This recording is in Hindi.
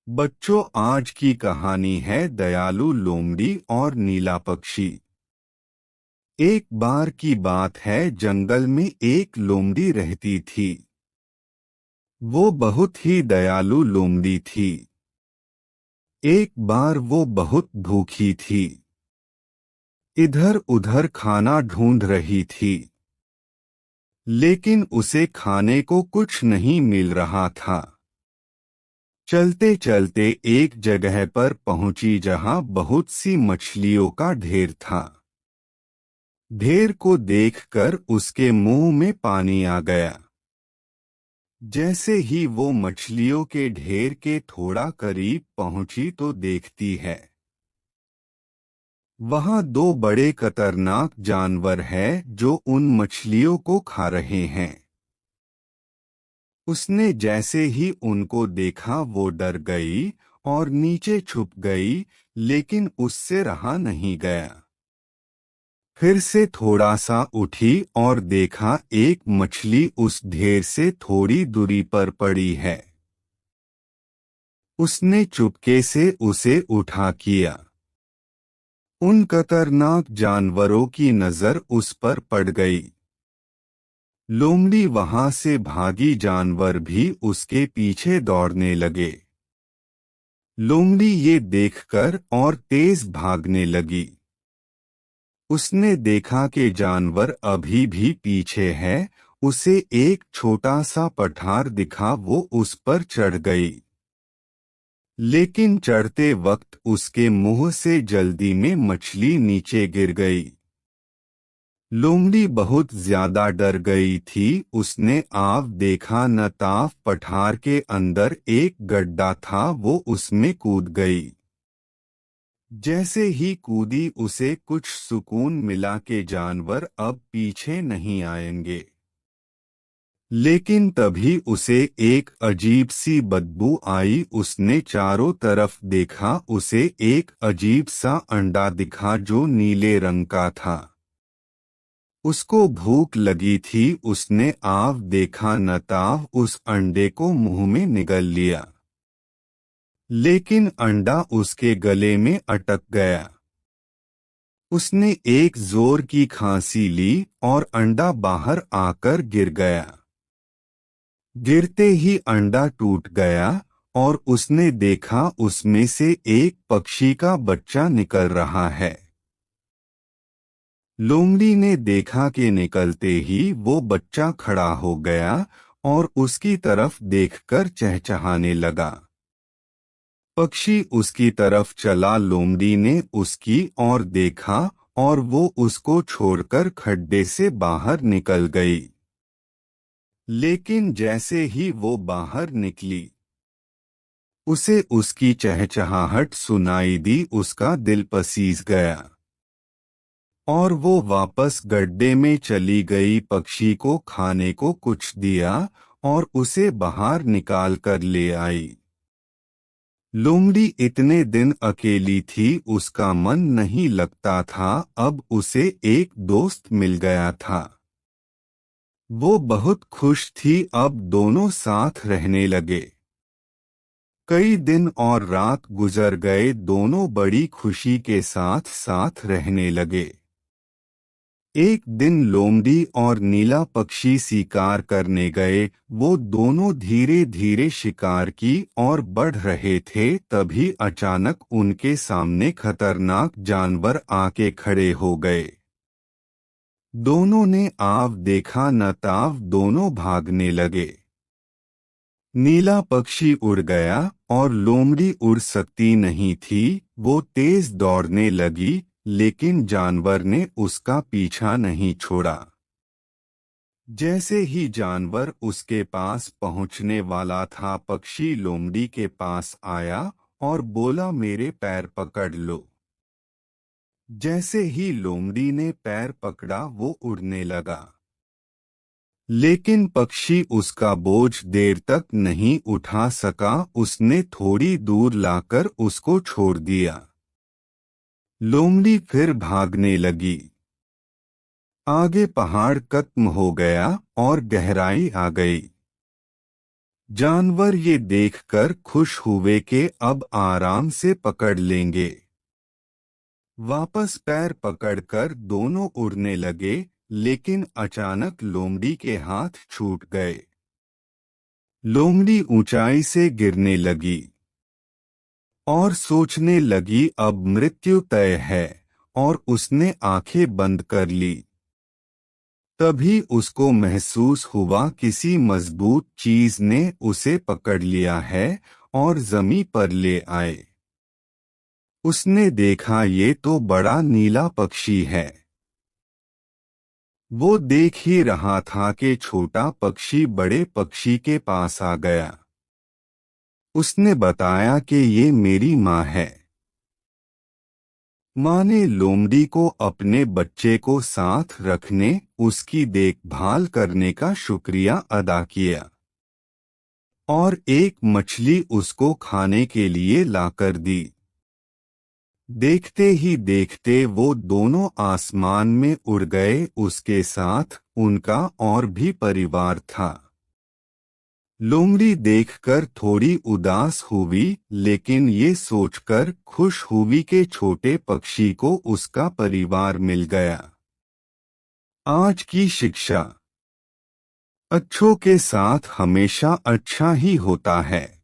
बच्चों, आज की कहानी है दयालु लोमड़ी और नीला पक्षी। एक बार की बात है, जंगल में एक लोमड़ी रहती थी। वो बहुत ही दयालु लोमड़ी थी। एक बार वो बहुत भूखी थी। इधर उधर खाना ढूंढ रही थी, लेकिन उसे खाने को कुछ नहीं मिल रहा था। चलते चलते एक जगह पर पहुंची जहां बहुत सी मछलियों का ढेर था। ढेर को देखकर उसके मुंह में पानी आ गया। जैसे ही वो मछलियों के ढेर के थोड़ा करीब पहुंची तो देखती है, वहां दो बड़े खतरनाक जानवर हैं जो उन मछलियों को खा रहे हैं। उसने जैसे ही उनको देखा वो डर गई और नीचे छुप गई, लेकिन उससे रहा नहीं गया। फिर से थोड़ा सा उठी और देखा एक मछली उस ढेर से थोड़ी दूरी पर पड़ी है। उसने चुपके से उसे उठा किया। उन खतरनाक जानवरों की नजर उस पर पड़ गई। लोमड़ी वहां से भागी, जानवर भी उसके पीछे दौड़ने लगे। लोमड़ी ये देखकर और तेज भागने लगी। उसने देखा कि जानवर अभी भी पीछे है। उसे एक छोटा सा पठार दिखा, वो उस पर चढ़ गई। लेकिन चढ़ते वक्त उसके मुंह से जल्दी में मछली नीचे गिर गई। लोमड़ी बहुत ज्यादा डर गई थी। उसने आव देखा न ताव, पठार के अंदर एक गड्ढा था, वो उसमें कूद गई। जैसे ही कूदी उसे कुछ सुकून मिला कि जानवर अब पीछे नहीं आएंगे। लेकिन तभी उसे एक अजीब सी बदबू आई। उसने चारों तरफ देखा, उसे एक अजीब सा अंडा दिखा जो नीले रंग का था। उसको भूख लगी थी। उसने आव देखा न ताव, उस अंडे को मुंह में निगल लिया। लेकिन अंडा उसके गले में अटक गया। उसने एक जोर की खांसी ली और अंडा बाहर आकर गिर गया। गिरते ही अंडा टूट गया और उसने देखा उसमें से एक पक्षी का बच्चा निकल रहा है। लोमड़ी ने देखा कि निकलते ही वो बच्चा खड़ा हो गया और उसकी तरफ देखकर चहचहाने लगा। पक्षी उसकी तरफ चला। लोमड़ी ने उसकी ओर देखा और वो उसको छोड़कर खड्डे से बाहर निकल गई। लेकिन जैसे ही वो बाहर निकली, उसे उसकी चहचहाहट सुनाई दी। उसका दिल पसीज गया और वो वापस गड्ढे में चली गई। पक्षी को खाने को कुछ दिया और उसे बाहर निकाल कर ले आई। लोमड़ी इतने दिन अकेली थी, उसका मन नहीं लगता था। अब उसे एक दोस्त मिल गया था। वो बहुत खुश थी। अब दोनों साथ रहने लगे। कई दिन और रात गुजर गए। दोनों बड़ी खुशी के साथ साथ रहने लगे। एक दिन लोमड़ी और नीला पक्षी शिकार करने गए। वो दोनों धीरे धीरे शिकार की और बढ़ रहे थे। तभी अचानक उनके सामने खतरनाक जानवर आके खड़े हो गए। दोनों ने आव देखा न ताव, दोनों भागने लगे। नीला पक्षी उड़ गया और लोमड़ी उड़ सकती नहीं थी। वो तेज दौड़ने लगी, लेकिन जानवर ने उसका पीछा नहीं छोड़ा। जैसे ही जानवर उसके पास पहुंचने वाला था, पक्षी लोमड़ी के पास आया और बोला, मेरे पैर पकड़ लो। जैसे ही लोमड़ी ने पैर पकड़ा, वो उड़ने लगा। लेकिन पक्षी उसका बोझ देर तक नहीं उठा सका। उसने थोड़ी दूर लाकर उसको छोड़ दिया। लोमड़ी फिर भागने लगी। आगे पहाड़ खत्म हो गया और गहराई आ गई। जानवर ये देखकर खुश हुए कि अब आराम से पकड़ लेंगे। वापस पैर पकड़कर दोनों उड़ने लगे, लेकिन अचानक लोमड़ी के हाथ छूट गए। लोमड़ी ऊंचाई से गिरने लगी और सोचने लगी अब मृत्यु तय है, और उसने आंखें बंद कर ली। तभी उसको महसूस हुआ किसी मजबूत चीज ने उसे पकड़ लिया है और जमीन पर ले आए। उसने देखा ये तो बड़ा नीला पक्षी है। वो देख ही रहा था कि छोटा पक्षी बड़े पक्षी के पास आ गया। उसने बताया कि ये मेरी माँ है। माँ ने लोमड़ी को अपने बच्चे को साथ रखने, उसकी देखभाल करने का शुक्रिया अदा किया और एक मछली उसको खाने के लिए लाकर दी। देखते ही देखते वो दोनों आसमान में उड़ गए। उसके साथ उनका और भी परिवार था। लोमड़ी देखकर थोड़ी उदास हुई, लेकिन ये सोचकर खुश हुई कि छोटे पक्षी को उसका परिवार मिल गया। आज की शिक्षा: अच्छों के साथ हमेशा अच्छा ही होता है।